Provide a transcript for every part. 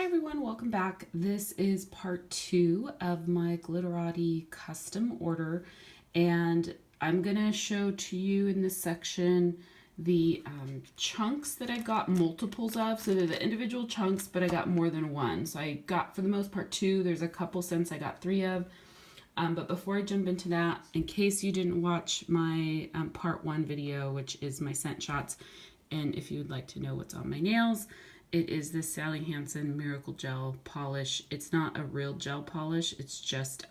Hi everyone, welcome back. This is part 2 of my Glitterati custom order, and I'm gonna show to you in this section the chunks that I got multiples of. So they're the individual chunks, but I got more than one. So I got, for the most part, 2. There's a couple cents I got 3 of. But before I jump into that, in case you didn't watch my part 1 video, which is my scent shots, and if you would like to know what's on my nails, it is this Sally Hansen Miracle Gel polish. It's not a real gel polish, it's just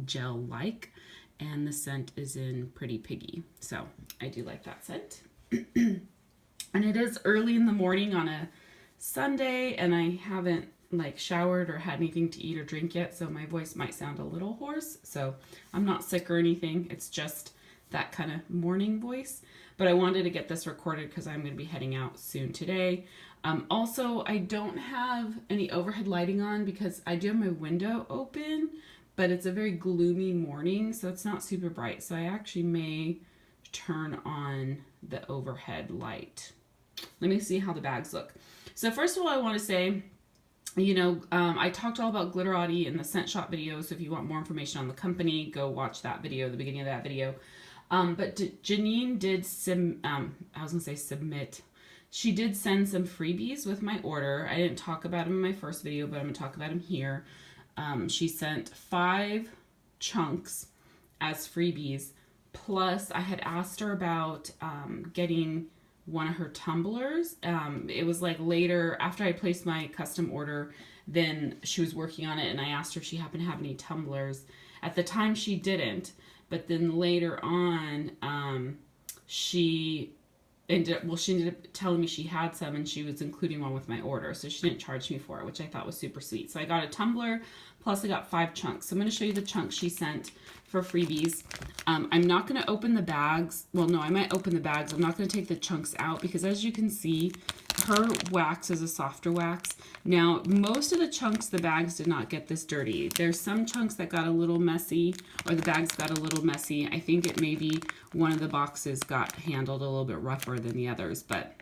gel-like, and the scent is in Pretty Piggy. So I do like that scent. And it is early in the morning on a Sunday, and I haven't like showered or had anything to eat or drink yet, so my voice might sound a little hoarse. So I'm not sick or anything, it's just that kind of morning voice. But I wanted to get this recorded because I'm going to be heading out soon today. Also, I don't have any overhead lighting on because I do have my window open, but it's a very gloomy morning, so it's not super bright. So I actually may turn on the overhead light. Let me see how the bags look. So first of all, I want to say, I talked all about Glitterati in the scent shop video, so if you want more information on the company, go watch that video, the beginning of that video. But Janine did submit. She did send some freebies with my order. I didn't talk about them in my first video, but I'm going to talk about them here. She sent 5 chunks as freebies. Plus, I had asked her about getting one of her tumblers. It was like later, after I placed my custom order, then she was working on it, and I asked her if she happened to have any tumblers. At the time, she didn't. But then later on, she ended up telling me she had some, and she was including one with my order. So she didn't charge me for it, which I thought was super sweet. So I got a tumbler, plus I got 5 chunks. So I'm going to show you the chunks she sent for freebies. I'm not going to open the bags. Well, no, I might open the bags. I'm not going to take the chunks out because, as you can see, her wax is a softer wax. Now, most of the chunks, the bags did not get this dirty. There's some chunks that got a little messy, or the bags got a little messy. I think it maybe one of the boxes got handled a little bit rougher than the others, but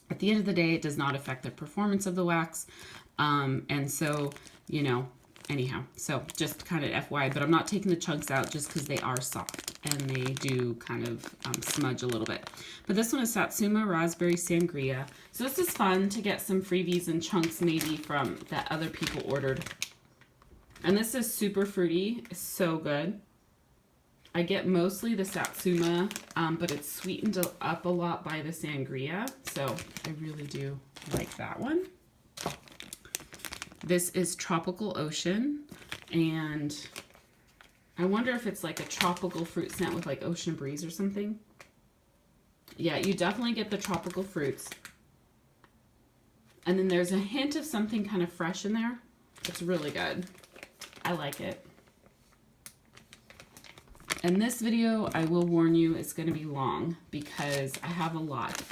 at the end of the day, it does not affect the performance of the wax. And so, anyhow, so just kind of FYI, but I'm not taking the chunks out just because they are soft and they do kind of smudge a little bit. But this one is Satsuma Raspberry Sangria. So this is fun to get some freebies and chunks maybe from that other people ordered. And this is super fruity. It's so good. I get mostly the Satsuma, but it's sweetened up a lot by the sangria. So I really do like that one. This is Tropical Ocean, and I wonder if it's like a tropical fruit scent with like ocean breeze or something. Yeah, you definitely get the tropical fruits. And then there's a hint of something kind of fresh in there. It's really good. I like it. And this video, I will warn you, it's going to be long because I have a lot.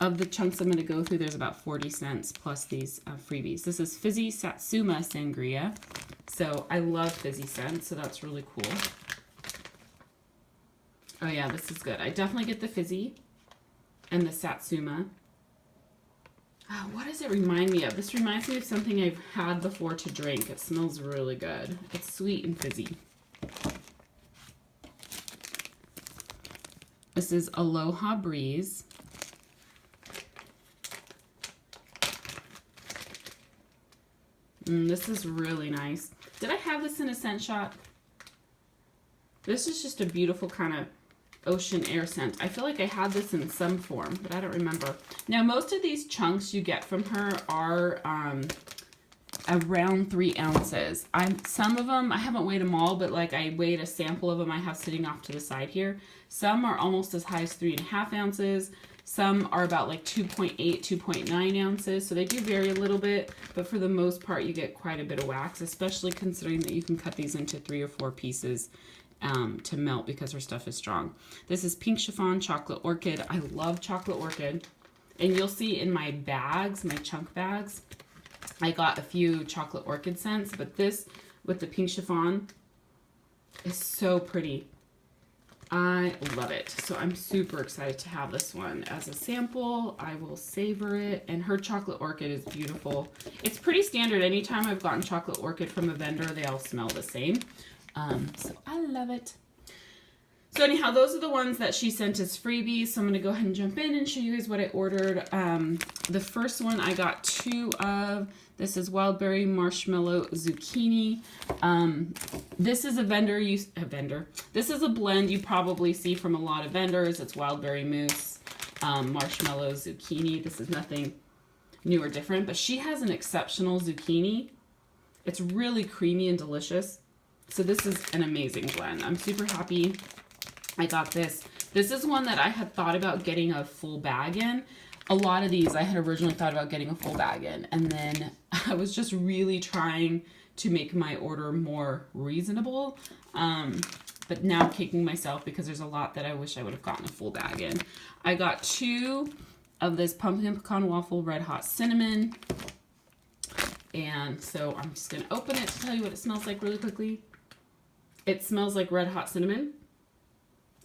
Of the chunks I'm going to go through, there's about 40 cents plus these freebies. This is Fizzy Satsuma Sangria. So I love fizzy scents, so that's really cool. Oh yeah, this is good. I definitely get the fizzy and the Satsuma. Oh, what does it remind me of? This reminds me of something I've had before to drink. It smells really good. It's sweet and fizzy. This is Aloha Breeze. This is really nice. Did I have this in a scent shot? This is just a beautiful kind of ocean air scent. I feel like I had this in some form, but I don't remember. Now, most of these chunks you get from her are around 3 ounces. Some of them, I haven't weighed them all, but like I weighed a sample of them I have sitting off to the side here. Some are almost as high as 3.5 ounces. Some are about like 2.8, 2.9 ounces. So they do vary a little bit, but for the most part, you get quite a bit of wax, especially considering that you can cut these into 3 or 4 pieces to melt because her stuff is strong. This is Pink Chiffon Chocolate Orchid. I love Chocolate Orchid. And you'll see in my bags, my chunk bags, I got a few Chocolate Orchid scents, but this with the Pink Chiffon is so pretty. I love it. So I'm super excited to have this one as a sample. I will savor it. And her chocolate orchid is beautiful. It's pretty standard. Anytime I've gotten chocolate orchid from a vendor, they all smell the same. So I love it. So anyhow, those are the ones that she sent as freebies. So I'm going to go ahead and jump in and show you guys what I ordered. The first one I got 2 of. This is Wildberry Marshmallow Zucchini. This is This is a blend you probably see from a lot of vendors. It's Wildberry Mousse, Marshmallow Zucchini. This is nothing new or different, but she has an exceptional zucchini. It's really creamy and delicious. So this is an amazing blend. I'm super happy I got this. This is one that I had thought about getting a full bag in. A lot of these I had originally thought about getting a full bag in, and then I was just really trying to make my order more reasonable. But now I'm kicking myself because there's a lot that I wish I would have gotten a full bag in. I got 2 of this pumpkin pecan waffle red hot cinnamon. And so I'm just going to open it to tell you what it smells like really quickly. It smells like red hot cinnamon.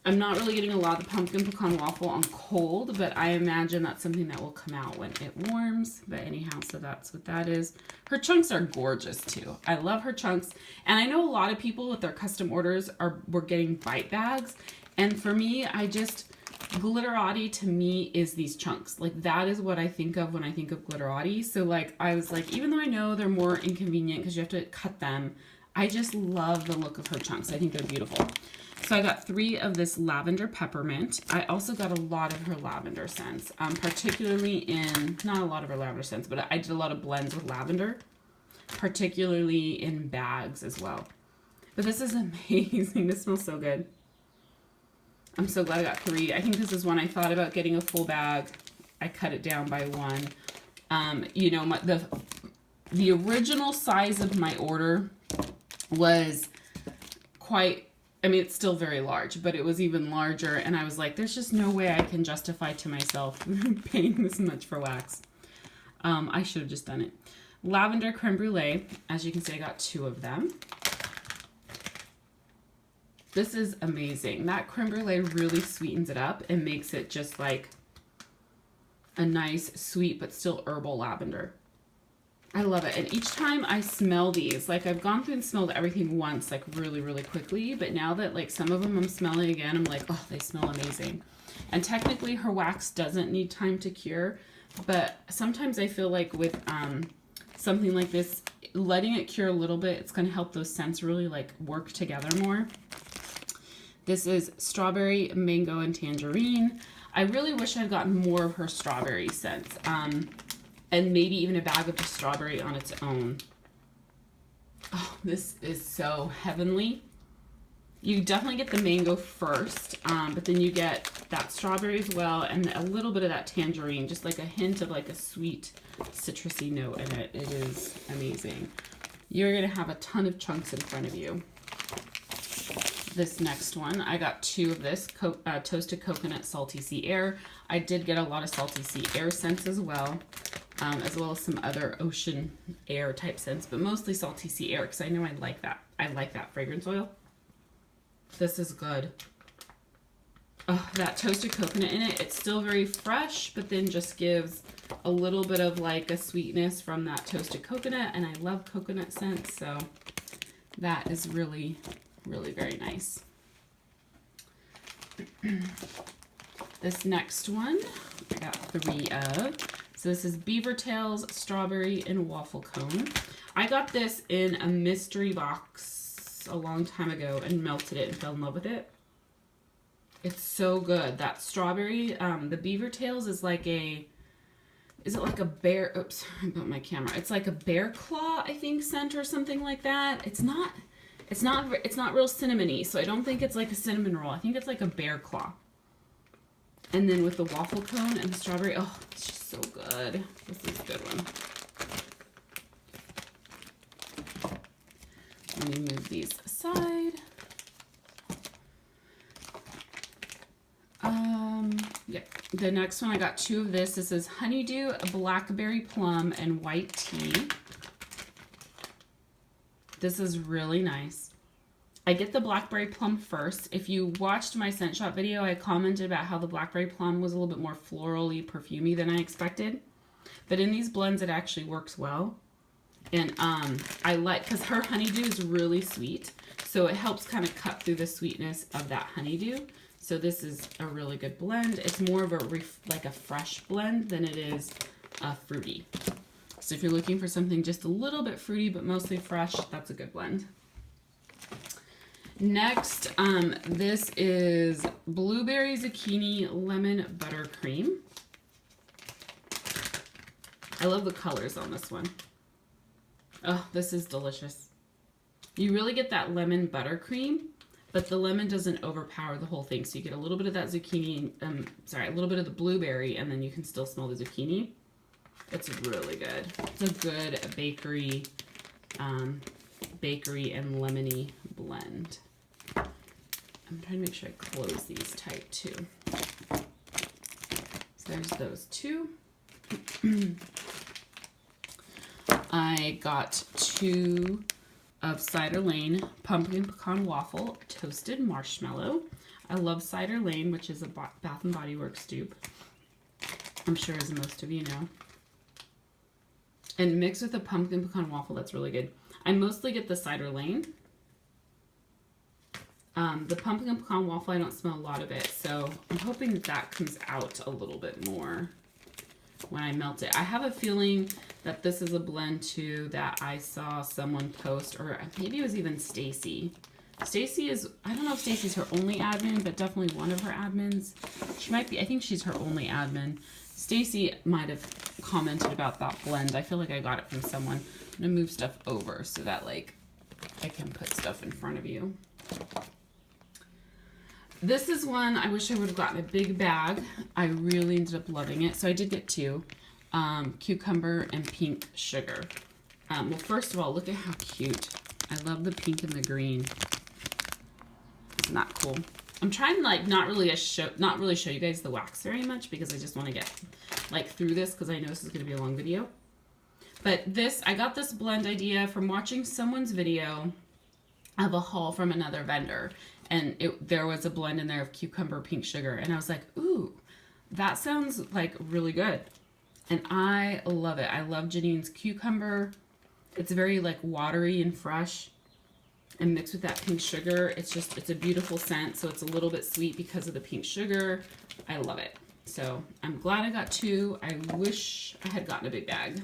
I'm not really getting a lot of the pumpkin pecan waffle on cold, but I imagine that's something that will come out when it warms. But anyhow, so that's what that is. Her chunks are gorgeous too. I love her chunks. And I know a lot of people with their custom orders were getting bite bags. And for me, Glitterati to me is these chunks. Like that is what I think of when I think of Glitterati. So like, I was like, even though I know they're more inconvenient because you have to cut them, I just love the look of her chunks. I think they're beautiful. So I got 3 of this lavender peppermint. I also got a lot of her lavender scents, particularly not a lot of her lavender scents, but I did a lot of blends with lavender, particularly in bags as well. But this is amazing. This smells so good. I'm so glad I got 3. I think this is one I thought about getting a full bag. I cut it down by 1. You know, the original size of my order was quite, I mean, it's still very large, but it was even larger. And I was like, there's just no way I can justify to myself paying this much for wax. I should have just done it. Lavender creme brulee. As you can see, I got 2 of them. This is amazing. That creme brulee really sweetens it up and makes it just like a nice, sweet, but still herbal lavender. I love it. And each time I smell these, like I've gone through and smelled everything once, like really, really quickly. But now that like some of them I'm smelling again, I'm like, oh, they smell amazing. And technically her wax doesn't need time to cure. But sometimes I feel like with something like this, letting it cure a little bit, it's going to help those scents really like work together more. This is strawberry, mango, and tangerine. I really wish I'd gotten more of her strawberry scents. And maybe even a bag of the strawberry on its own. Oh, this is so heavenly. You definitely get the mango first, but then you get that strawberry as well, and a little bit of that tangerine, just like a hint of like a sweet citrusy note in it. It is amazing. You're gonna have a ton of chunks in front of you. This next one, I got 2 of this toasted coconut salty sea air. I did get a lot of salty sea air scents as well as some other ocean air type scents, but mostly salty sea air because I know I like that. I like that fragrance oil. This is good. Oh, that toasted coconut in it, it's still very fresh, but then just gives a little bit of like a sweetness from that toasted coconut, and I love coconut scents, so that is really, really very nice. This next one, I got 3 of. So this is Beaver Tails, Strawberry, and Waffle Cone. I got this in a mystery box a long time ago and melted it and fell in love with it. It's so good. That strawberry, the Beaver Tails is like a, is it like a bear, oops, I bumped my camera. It's like a bear claw, I think, scent or something like that. It's not real cinnamony, so I don't think it's like a cinnamon roll. I think it's like a bear claw. And then with the waffle cone and the strawberry, oh, it's just so good. This is a good one. Let me move these aside. Yeah, the next one, I got 2 of this. This is Honeydew, Blackberry Plum, and White Tea. This is really nice. I get the blackberry plum first. If you watched my scent shop video, I commented about how the blackberry plum was a little bit more florally, perfumey than I expected. But in these blends, it actually works well. And I like, because her honeydew is really sweet, so it helps kind of cut through the sweetness of that honeydew. So this is a really good blend. It's more of a like a fresh blend than it is fruity. So if you're looking for something just a little bit fruity but mostly fresh, that's a good blend. Next, this is blueberry zucchini lemon buttercream. I love the colors on this one. Oh, this is delicious. You really get that lemon buttercream, but the lemon doesn't overpower the whole thing. So you get a little bit of that zucchini, a little bit of the blueberry, and then you can still smell the zucchini. It's really good. It's a good bakery and lemony blend. I'm trying to make sure I close these tight too. So there's those two. I got 2 of Cider Lane Pumpkin Pecan Waffle Toasted Marshmallow. I love Cider Lane, which is a Bath & Body Works dupe. I'm sure as most of you know. And mixed with a pumpkin pecan waffle, that's really good. I mostly get the Cider Lane. The pumpkin pecan waffle, I don't smell a lot of it, so I'm hoping that comes out a little bit more when I melt it. I have a feeling that this is a blend too that I saw someone post, or maybe it was even Stacy. Stacy is, I don't know if Stacy's her only admin, but definitely one of her admins. She might be, I think she's her only admin. Stacy might have commented about that blend. I feel like I got it from someone. I'm gonna move stuff over so that like I can put stuff in front of you. This is one I wish I would have gotten a big bag. I really ended up loving it. So I did get 2, cucumber and pink sugar. Well, first of all, look at how cute. I love the pink and the green. Isn't that cool? I'm trying to like not really show you guys the wax very much because I just want to get like through this because I know this is going to be a long video. But this, I got this blend idea from watching someone's video of a haul from another vendor. And there was a blend in there of cucumber pink sugar. And I was like, ooh, that sounds like really good. And I love it. I love Janine's cucumber. It's very like watery and fresh. And mixed with that pink sugar, it's a beautiful scent. So it's a little bit sweet because of the pink sugar. I love it. So I'm glad I got 2. I wish I had gotten a big bag.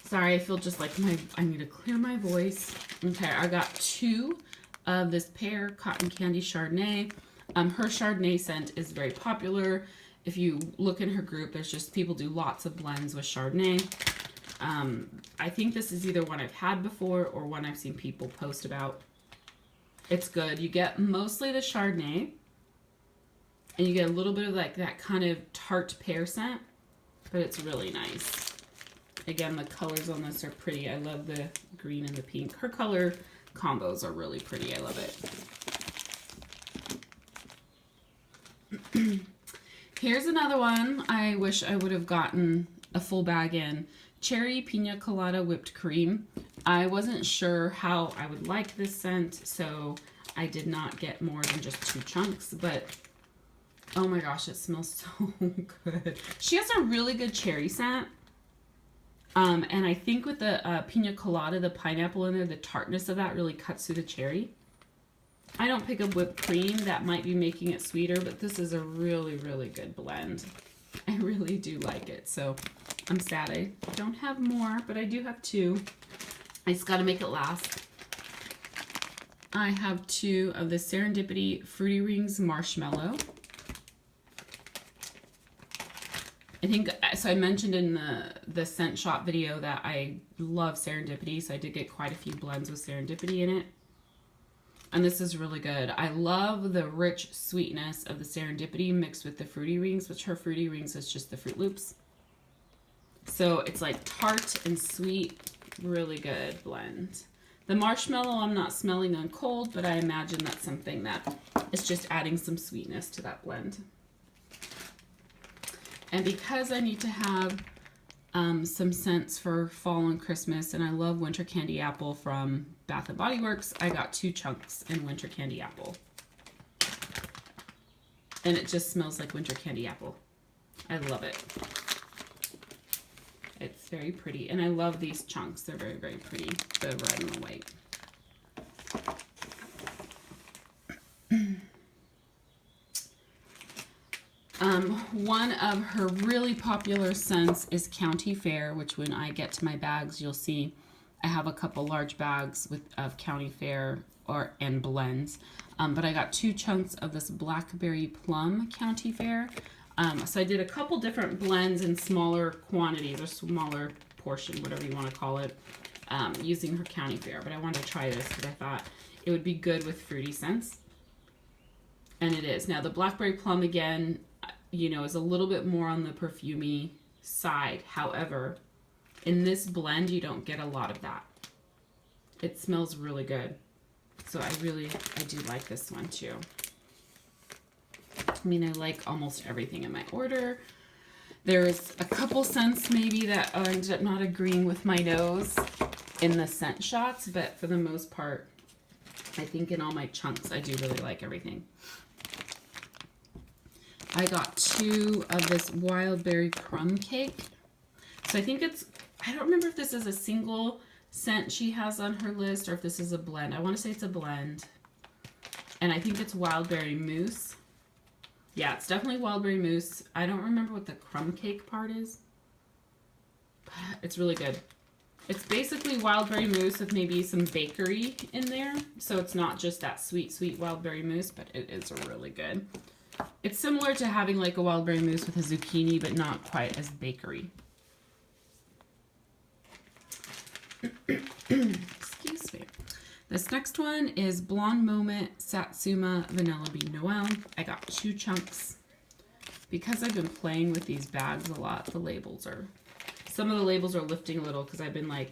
Sorry, I feel just like I need to clear my voice. Okay, I got 2 of this Pear Cotton Candy Chardonnay. Her Chardonnay scent is very popular. If you look in her group, there's just people do lots of blends with Chardonnay. I think this is either one I've had before or one I've seen people post about. It's good. You get mostly the Chardonnay, and you get a little bit of like that kind of tart pear scent, but it's really nice. Again, the colors on this are pretty. I love the green and the pink. Her color combos are really pretty. I love it. Here's another one I wish I would have gotten a full bag in. Cherry Pina Colada Whipped Cream. I wasn't sure how I would like this scent, so I did not get more than just 2 chunks, but oh my gosh, it smells so good. She has a really good cherry scent. And I think with the pina colada, the pineapple in there, the tartness of that really cuts through the cherry. I don't pick up whipped cream. That might be making it sweeter, but this is a really, really good blend. I really do like it. So I'm sad I don't have more, but I do have 2. I just got to make it last. I have 2 of the Serendipity Fruity Rings Marshmallow. I think, so I mentioned in the scent shop video that I love Serendipity, so I did get quite a few blends with Serendipity in it. And this is really good. I love the rich sweetness of the Serendipity mixed with the Fruity Rings, which her Fruity Rings is just the Fruit Loops. So it's like tart and sweet, really good blend. The marshmallow I'm not smelling on cold, but I imagine that's something that is just adding some sweetness to that blend. And because I need to have some scents for fall and Christmas, and I love Winter Candy Apple from Bath & Body Works. I got 2 chunks in Winter Candy Apple. And it just smells like Winter Candy Apple. I love it. It's very pretty, and I love these chunks. They're very, very pretty, the red and the white. One of her really popular scents is County Fair, which when I get to my bags, you'll see I have a couple large bags of County Fair and blends. But I got 2 chunks of this Blackberry Plum County Fair. So I did a couple different blends in smaller quantities or smaller portion, whatever you want to call it, using her County Fair. But I wanted to try this because I thought it would be good with fruity scents. And it is. Now the Blackberry Plum, again, you know, is a little bit more on the perfumey side. However, in this blend, you don't get a lot of that. It smells really good. So I do like this one too. I mean, I like almost everything in my order. There's a couple scents maybe that I ended up not agreeing with my nose in the scent shots, but for the most part, I think in all my chunks, I do really like everything. I got 2 of this Wild Berry Crumb Cake. So I think I don't remember if this is a single scent she has on her list or if this is a blend. I want to say it's a blend. And I think it's Wild Berry Mousse. Yeah, it's definitely Wild Berry Mousse. I don't remember what the crumb cake part is. But it's really good. It's basically Wild Berry Mousse with maybe some bakery in there. So it's not just that sweet, sweet Wild Berry Mousse, but it is really good. It's similar to having like a Wild Berry Mousse with a zucchini, but not quite as bakery. Excuse me. This next one is Blonde Moment Satsuma Vanilla Bean Noel. I got 2 chunks. Because I've been playing with these bags a lot, some of the labels are lifting a little because I've been like,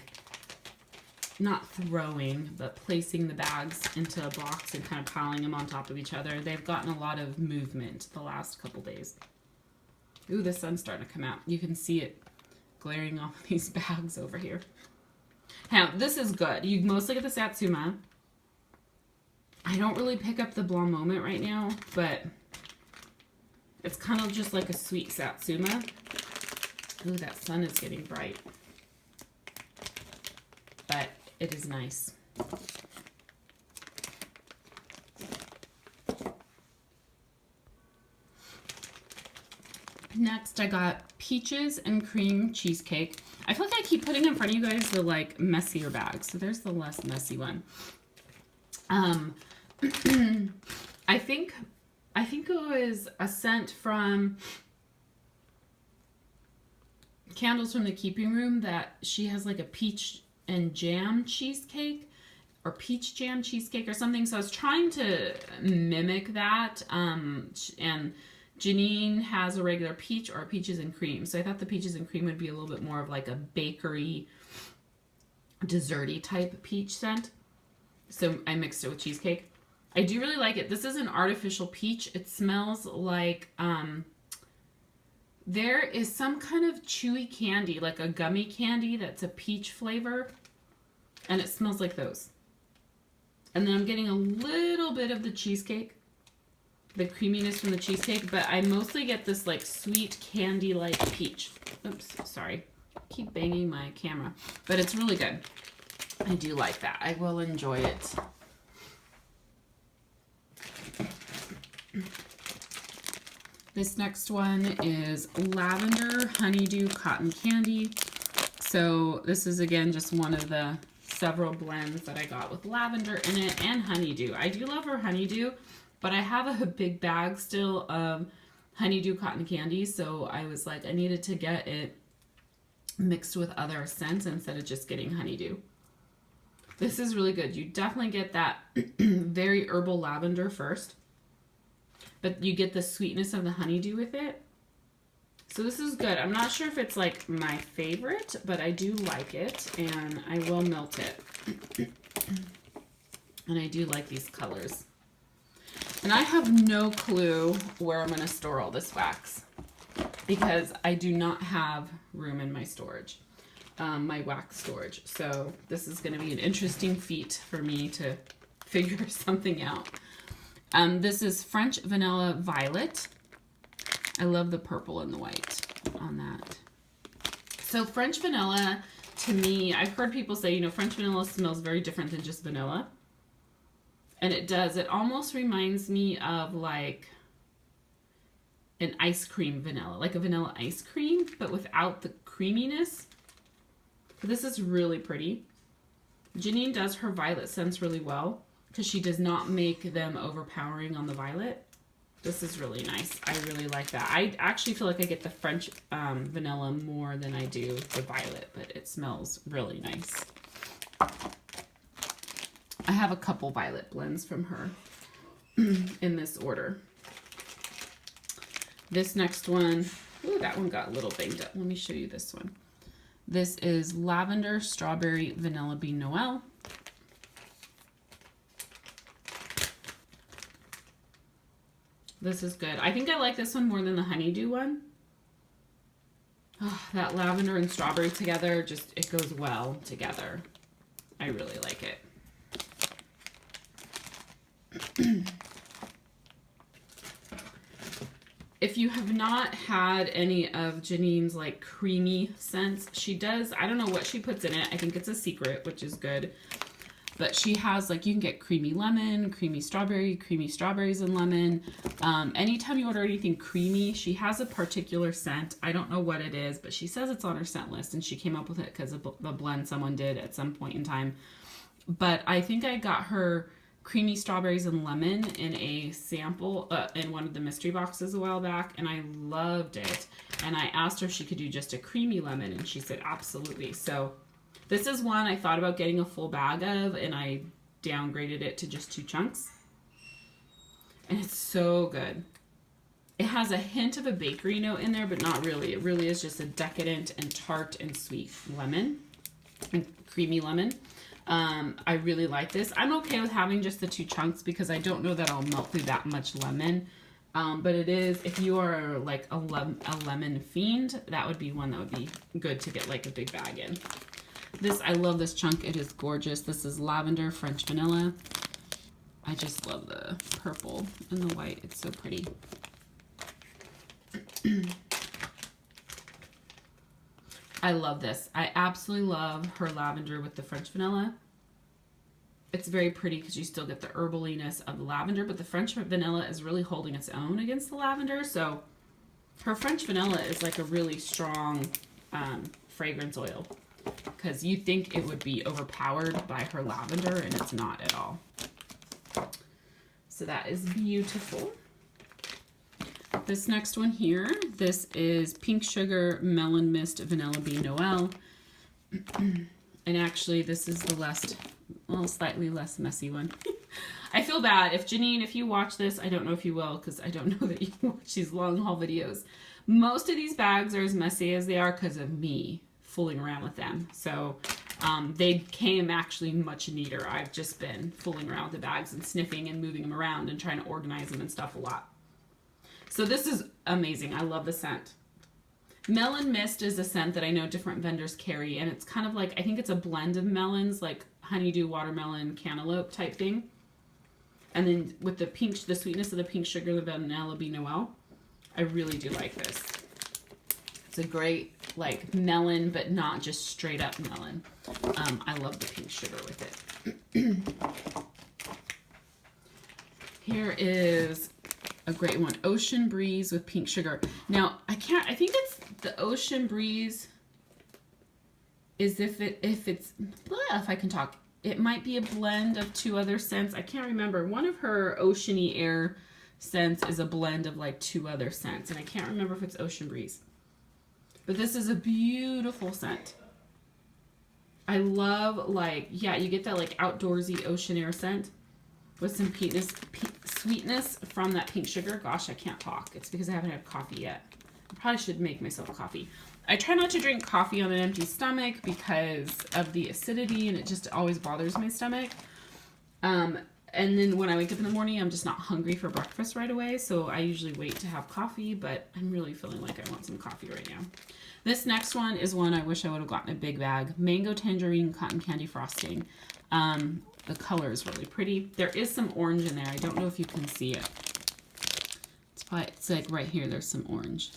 not throwing, but placing the bags into a box and kind of piling them on top of each other. They've gotten a lot of movement the last couple days. Ooh, the sun's starting to come out. You can see it glaring off these bags over here. Now, this is good. You mostly get the Satsuma. I don't really pick up the Blonde Moment right now, but it's kind of just like a sweet Satsuma. Ooh, that sun is getting bright. But it is nice. Next, I got Peaches and Cream Cheesecake. I feel like I keep putting in front of you guys the like messier bags. So there's the less messy one. I think it was a scent from Candles from the Keeping Room that she has like a peach and jam cheesecake or peach jam cheesecake or something. So I was trying to mimic that. And Janine has a regular peach or peaches and cream. So I thought the peaches and cream would be a little bit more of like a bakery, desserty type peach scent. So I mixed it with cheesecake. I do really like it. This is an artificial peach. It smells like, there is some kind of chewy candy, like a gummy candy that's a peach flavor. And it smells like those. And then I'm getting a little bit of the cheesecake. The creaminess from the cheesecake, but I mostly get this like sweet candy like peach. Oops, sorry. Keep banging my camera, but it's really good. I do like that. I will enjoy it. This next one is Lavender Honeydew Cotton Candy. So this is again just one of the several blends that I got with lavender in it and honeydew. I do love her honeydew. But I have a big bag still of honeydew cotton candy, so I was like, I needed to get it mixed with other scents instead of just getting honeydew. This is really good. You definitely get that very herbal lavender first, but you get the sweetness of the honeydew with it. So this is good. I'm not sure if it's like my favorite, but I do like it, and I will melt it. And I do like these colors. And I have no clue where I'm going to store all this wax. because I do not have room in my storage, my wax storage. So this is going to be an interesting feat for me to figure something out. This is French Vanilla Violet. I love the purple and the white on that. So French vanilla, to me, I've heard people say, you know, French vanilla smells very different than just vanilla. And it does. It almost reminds me of like an ice cream vanilla, like a vanilla ice cream, but without the creaminess. But this is really pretty. Janine does her violet scents really well because she does not make them overpowering on the violet. This is really nice. I really like that. I actually feel like I get the French vanilla more than I do the violet, but it smells really nice. I have a couple violet blends from her in this order. This next one, ooh, that one got a little banged up. Let me show you this one. This is Lavender Strawberry Vanilla Bean Noel. This is good. I think I like this one more than the honeydew one. Oh, that lavender and strawberry together, just, it goes well together. I really like it. If you have not had any of Janine's like creamy scents, she does, I don't know what she puts in it. I think it's a secret, which is good. But she has, like, you can get creamy lemon, creamy strawberries and lemon. Anytime you order anything creamy, she has a particular scent. I don't know what it is, but she says it's on her scent list, and she came up with it because of the blend someone did at some point in time. But I think I got her creamy strawberries and lemon in a sample in one of the mystery boxes a while back, and I loved it. And I asked her if she could do just a creamy lemon, and she said absolutely. So this is one I thought about getting a full bag of, and I downgraded it to just 2 chunks. And it's so good. It has a hint of a bakery note in there, but not really. It really is just a decadent and tart and sweet lemon, and creamy lemon. I really like this. I'm okay with having just the 2 chunks because I don't know that I'll melt through that much lemon. But it is, if you are like a lemon fiend, that would be one that would be good to get like a big bag in. This, I love this chunk. It is gorgeous. This is Lavender French Vanilla. I just love the purple and the white. It's so pretty. I love this. I absolutely love her lavender with the French vanilla. It's very pretty because you still get the herbaliness of the lavender, but the French vanilla is really holding its own against the lavender. So her French vanilla is like a really strong fragrance oil, because you think it would be overpowered by her lavender, and it's not at all. So that is beautiful. This next one here, this is Pink Sugar Melon Mist Vanilla Bean Noel. And actually, this is the slightly less messy one. I feel bad. If Janine, if you watch this, I don't know if you will, because I don't know that you watch these long haul videos. Most of these bags are as messy as they are because of me fooling around with them. So they came actually much neater. I've just been fooling around with the bags and sniffing and moving them around and trying to organize them and stuff a lot. So this is amazing. I love the scent. Melon Mist is a scent that I know different vendors carry, and it's kind of like, I think it's a blend of melons, like honeydew, watermelon, cantaloupe type thing. And then with the pink, the sweetness of the pink sugar, the vanilla bean Noel, I really do like this. It's a great like melon, but not just straight up melon. I love the pink sugar with it. Here is a great one, Ocean Breeze with pink sugar. Now, I think it's the Ocean Breeze is if I can talk, it might be a blend of 2 other scents. I can't remember. One of her oceany air scents is a blend of like 2 other scents, and I can't remember if it's Ocean Breeze. But this is a beautiful scent. I love, like, yeah, you get that like outdoorsy ocean air scent with some sweetness from that pink sugar. Gosh, I can't talk. It's because I haven't had coffee yet. I probably should make myself coffee. I try not to drink coffee on an empty stomach because of the acidity, and it just always bothers my stomach. And then when I wake up in the morning, I'm just not hungry for breakfast right away. So I usually wait to have coffee, but I'm really feeling like I want some coffee right now. This next one is one I wish I would have gotten a big bag. Mango Tangerine Cotton Candy Frosting. The color is really pretty. There is some orange in there. I don't know if you can see it. It's like right here, there's some orange.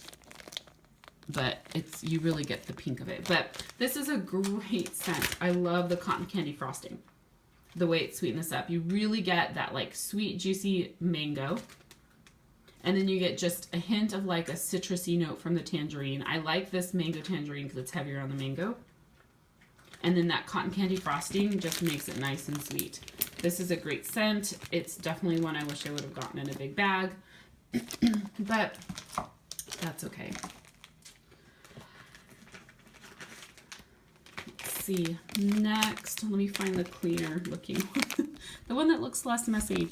But you really get the pink of it. But this is a great scent. I love the cotton candy frosting. The way it sweetens this up. You really get that like sweet, juicy mango. And then you get just a hint of like a citrusy note from the tangerine. I like this mango tangerine because it's heavier on the mango. And then that cotton candy frosting just makes it nice and sweet. This is a great scent. It's definitely one I wish I would have gotten in a big bag. But that's okay. Let's see. Next, let me find the cleaner looking one. The one that looks less messy.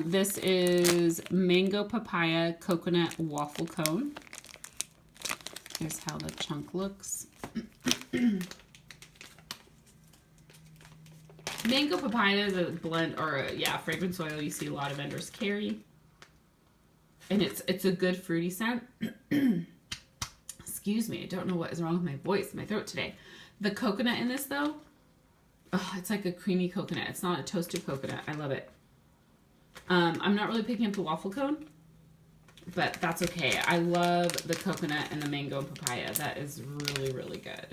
This is Mango Papaya Coconut Waffle Cone. Here's how the chunk looks. Mango Papaya is a blend, or a, fragrance oil you see a lot of vendors carry. And it's a good fruity scent. Excuse me, I don't know what is wrong with my voice, my throat today. The coconut in this though, it's like a creamy coconut. It's not a toasted coconut. I love it. I'm not really picking up the waffle cone, but that's okay. I love the coconut and the mango and papaya. That is really, really good.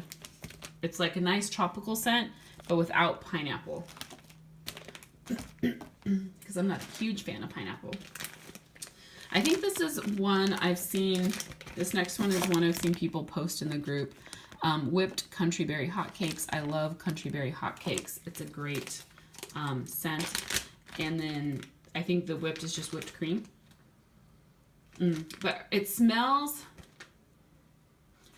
It's like a nice tropical scent, but without pineapple. Because I'm not a huge fan of pineapple. I think this is one I've seen, this next one is one I've seen people post in the group. Whipped country berry hotcakes. I love country berry hotcakes. It's a great scent. And then I think the whipped is just whipped cream. But it smells,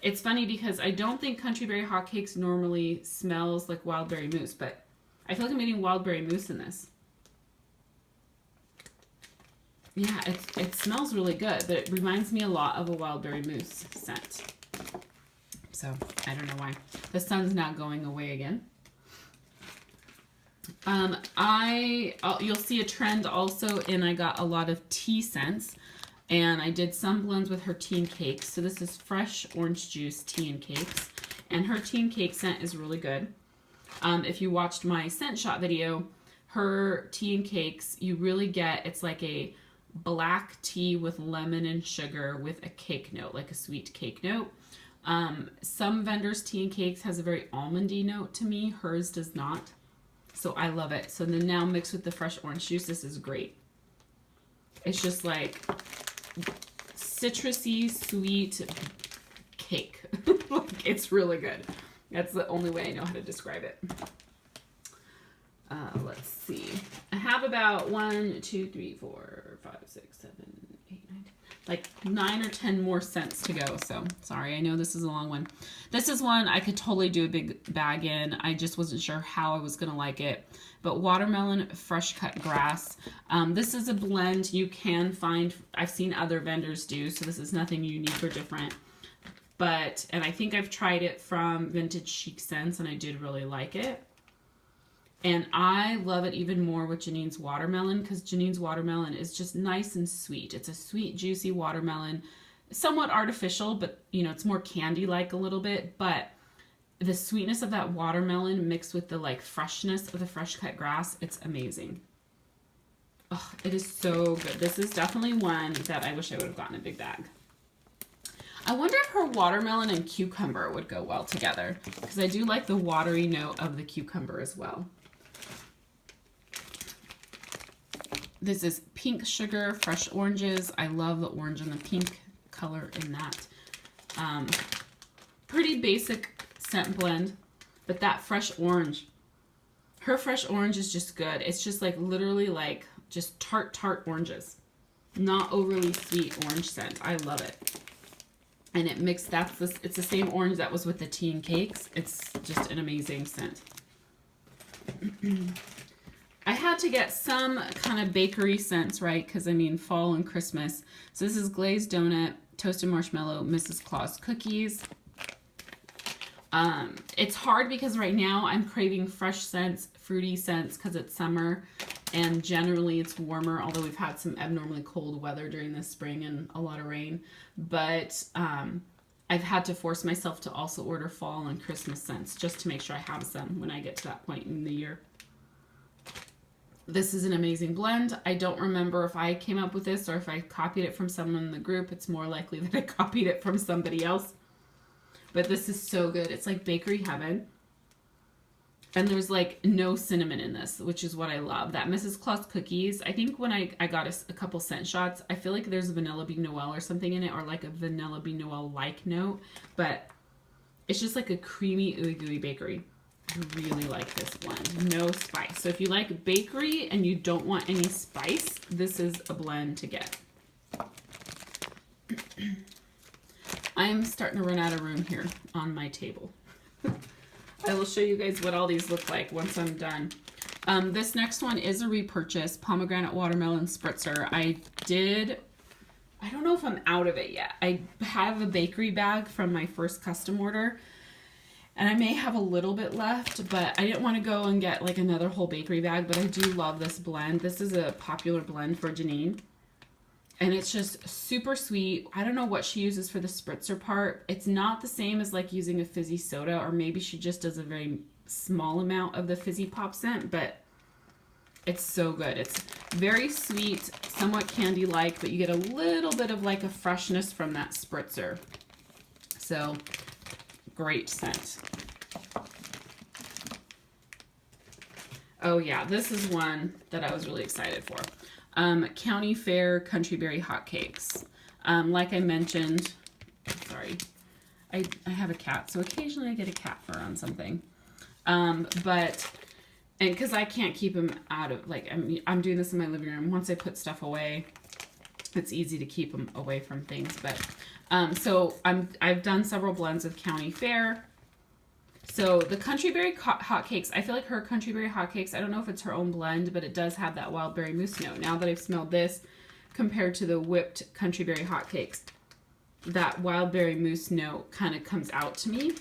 it's funny because I don't think country berry hotcakes normally smells like wild berry mousse, but I feel like I'm eating wild berry mousse in this. Yeah, it smells really good, but it reminds me a lot of a wild berry mousse scent. So, I don't know why. The sun's now going away again. You'll see a trend also in I got a lot of tea scents, and I did some blends with her tea and cakes. So this is fresh orange juice tea and cakes, and her tea and cake scent is really good. If you watched my scent shot video, her tea and cakes, you really get, it's like a black tea with lemon and sugar with a cake note, like a sweet cake note. Some vendors' tea and cakes has a very almondy note to me. Hers does not. So I love it. So then now mixed with the fresh orange juice, this is great. It's just like citrusy, sweet cake. It's really good. That's the only way I know how to describe it. Let's see. I have about 1, 2, 3, 4, 5, 6, 7, 8, 9, 10, like 9 or 10 more scents to go. So sorry, I know this is a long one. This is one I could totally do a big bag in. I just wasn't sure how I was gonna like it. But watermelon fresh cut grass. This is a blend you can find. I've seen other vendors do, so this is nothing unique or different. But, and I think I've tried it from Vintage Chic Scents, and I did really like it. And I love it even more with Janine's watermelon, because Janine's watermelon is just nice and sweet. It's a sweet, juicy watermelon, somewhat artificial, but you know, it's more candy-like a little bit. But the sweetness of that watermelon mixed with the like freshness of the fresh cut grass, it's amazing. Oh, it is so good. This is definitely one that I wish I would have gotten a big bag. I wonder if her watermelon and cucumber would go well together, because I do like the watery note of the cucumber as well. This is pink sugar, fresh oranges. I love the orange and the pink color in that. Pretty basic scent blend, but that fresh orange, her fresh orange is just good. It's just like literally like just tart oranges, not overly sweet orange scent. I love it. And it mixed, it's the same orange that was with the tea and cakes. It's just an amazing scent. I had to get some kind of bakery scents, right? Because I mean, fall and Christmas. So this is glazed donut, toasted marshmallow, Mrs. Claus cookies. It's hard because right now I'm craving fresh scents, fruity scents, because it's summer. and generally it's warmer, although we've had some abnormally cold weather during this spring and a lot of rain. But I've had to force myself to also order fall and Christmas scents just to make sure I have some when I get to that point in the year. This is an amazing blend. I don't remember if I came up with this or if I copied it from someone in the group. It's more likely that I copied it from somebody else. But this is so good. It's like bakery heaven. And there's like no cinnamon in this, which is what I love. That Mrs. Claus cookies, I think when I got a couple scent shots, I feel like there's a Vanilla Bean Noel or something in it, or like a Vanilla Bean Noel-like note. But it's just like a creamy, ooey gooey bakery. I really like this blend. No spice. So if you like bakery and you don't want any spice, this is a blend to get. I'm starting to run out of room here on my table. I will show you guys what all these look like once I'm done. This next one is a repurchase, pomegranate watermelon spritzer. I don't know if I'm out of it yet. I have a bakery bag from my first custom order, and I may have a little bit left, but I didn't want to go and get like another whole bakery bag, but I do love this blend. This is a popular blend for Janine. And it's just super sweet. I don't know what she uses for the spritzer part. It's not the same as like using a fizzy soda, or maybe she just does a very small amount of the fizzy pop scent, but it's so good. It's very sweet, somewhat candy-like, but you get a little bit of like a freshness from that spritzer. So, great scent. Oh yeah, this is one that I was really excited for. County Fair Country Berry Hotcakes. Like I mentioned, sorry, I have a cat, so occasionally I get a cat fur on something. And because I can't keep him out of, like, I'm doing this in my living room. Once I put stuff away, it's easy to keep them away from things. But, so I've done several blends of County Fair. So the Country Berry Hotcakes, I feel like her Country Berry Hotcakes, I don't know if it's her own blend, but it does have that wild berry mousse note. Now that I've smelled this compared to the whipped Country Berry Hotcakes, that wild berry mousse note kind of comes out to me.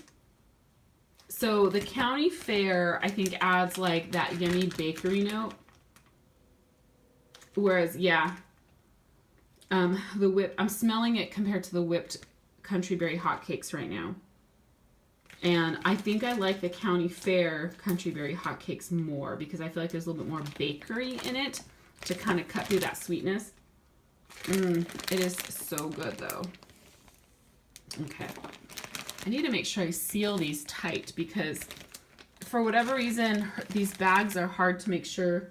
So the County Fair, I think, adds like that yummy bakery note. Whereas, yeah, I'm smelling it compared to the whipped Country Berry Hotcakes right now. And I think I like the County Fair Country Berry Hotcakes more because I feel like there's a little bit more bakery in it to kind of cut through that sweetness. It is so good though. Okay. I need to make sure I seal these tight because for whatever reason, these bags are hard to make sure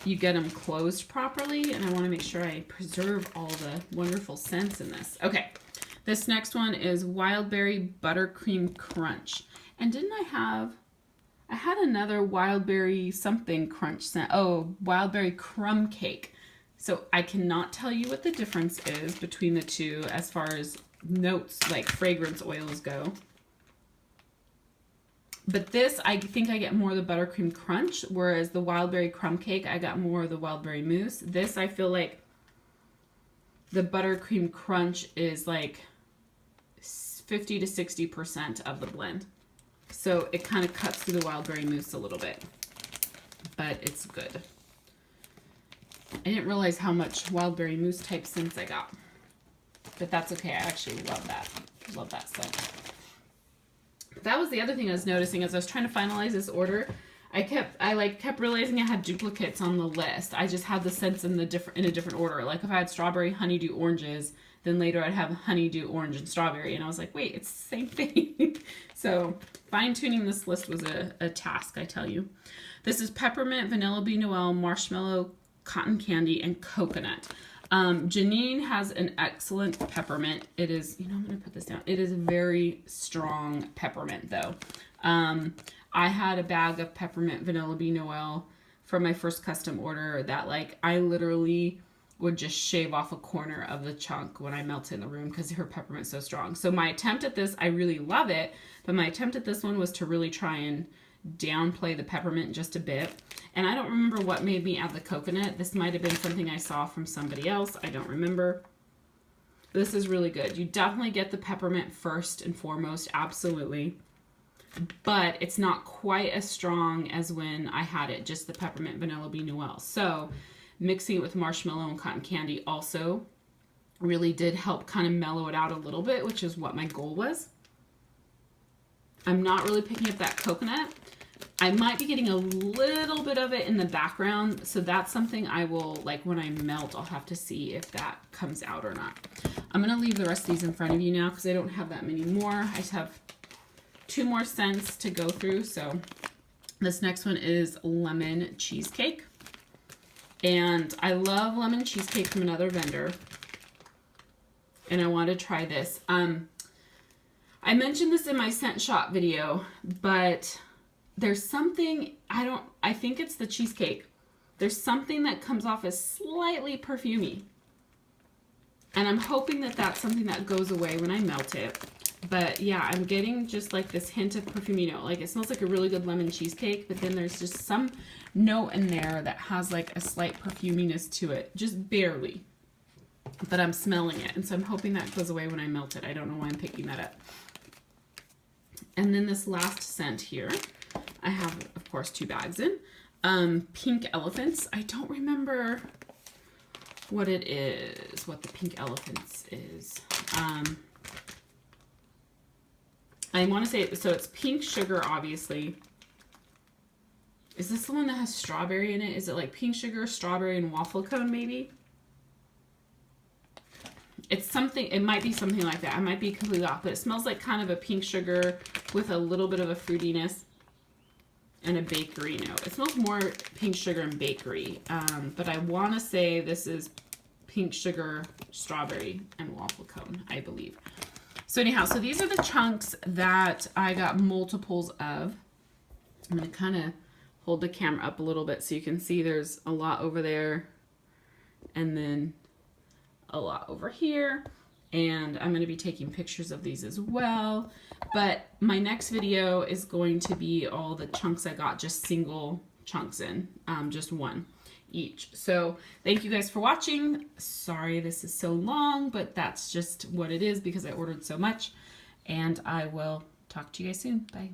you get them closed properly. And I want to make sure I preserve all the wonderful scents in this. Okay. This next one is Wild Berry Buttercream Crunch. And didn't I had another Wild Berry something crunch scent. Oh, Wild Berry Crumb Cake. So I cannot tell you what the difference is between the two as far as notes, like fragrance oils go. But this, I think I get more of the Buttercream Crunch, whereas the Wild Berry Crumb Cake, I got more of the Wild Berry Mousse. This, I feel like the Buttercream Crunch is like 50 to 60% of the blend. So it kind of cuts through the wild berry mousse a little bit, but it's good. I didn't realize how much wild berry mousse type scents I got, but that's okay. I actually love that. Love that scent. That was the other thing I was noticing as I was trying to finalize this order. I kept realizing I had duplicates on the list. I just had the scents in a different order. Like if I had strawberry honeydew oranges, then later I'd have honeydew orange and strawberry, and I was like, wait, it's the same thing. So fine-tuning this list was a task, I tell you. This is peppermint, vanilla bean noel, marshmallow, cotton candy, and coconut. Janine has an excellent peppermint. It is, I'm going to put this down. It is a very strong peppermint, though. I had a bag of peppermint vanilla bean noel for my first custom order that, like, I literally would just shave off a corner of the chunk when I melt it in the room because her peppermint's so strong. So my attempt at this, I really love it, but my attempt at this one was to really try and downplay the peppermint just a bit. And I don't remember what made me add the coconut. This might have been something I saw from somebody else. I don't remember. This is really good. You definitely get the peppermint first and foremost, absolutely. but it's not quite as strong as when I had it, just the peppermint vanilla bean Noel. So mixing it with marshmallow and cotton candy also really did help kind of mellow it out a little bit, which is what my goal was. I'm not really picking up that coconut. I might be getting a little bit of it in the background, so that's something I will, like when I melt, I'll have to see if that comes out or not. I'm going to leave the rest of these in front of you now because I don't have that many more. I just have 2 more scents to go through. So this next one is lemon cheesecake. And I love lemon cheesecake from another vendor. And I want to try this. I mentioned this in my scent shop video, but there's something, I think it's the cheesecake. There's something that comes off as slightly perfumey. And I'm hoping that that's something that goes away when I melt it. But yeah, I'm getting just like this hint of perfumey note. Like it smells like a really good lemon cheesecake, but then there's just some note in there that has like a slight perfuminess to it. Just barely. But I'm smelling it. And so I'm hoping that goes away when I melt it. I don't know why I'm picking that up. And then this last scent here, I have, of course, 2 bags in. Pink Elephants. I don't remember what it is, what the Pink Elephants is. I want to say, so it's pink sugar, obviously. Is this the one that has strawberry in it? Is it like pink sugar, strawberry, and waffle cone, maybe? It's something, it might be something like that. I might be completely off, but it smells like kind of a pink sugar with a little bit of a fruitiness and a bakery note. It smells more pink sugar and bakery, but I want to say this is pink sugar, strawberry, and waffle cone, I believe. So anyhow, so these are the chunks that I got multiples of. I'm going to kind of hold the camera up a little bit so you can see there's a lot over there and then a lot over here. And I'm going to be taking pictures of these as well. But my next video is going to be all the chunks I got, just single chunks in, just 1 each. So thank you guys for watching. Sorry this is so long, but that's just what it is because I ordered so much. And I will talk to you guys soon. Bye.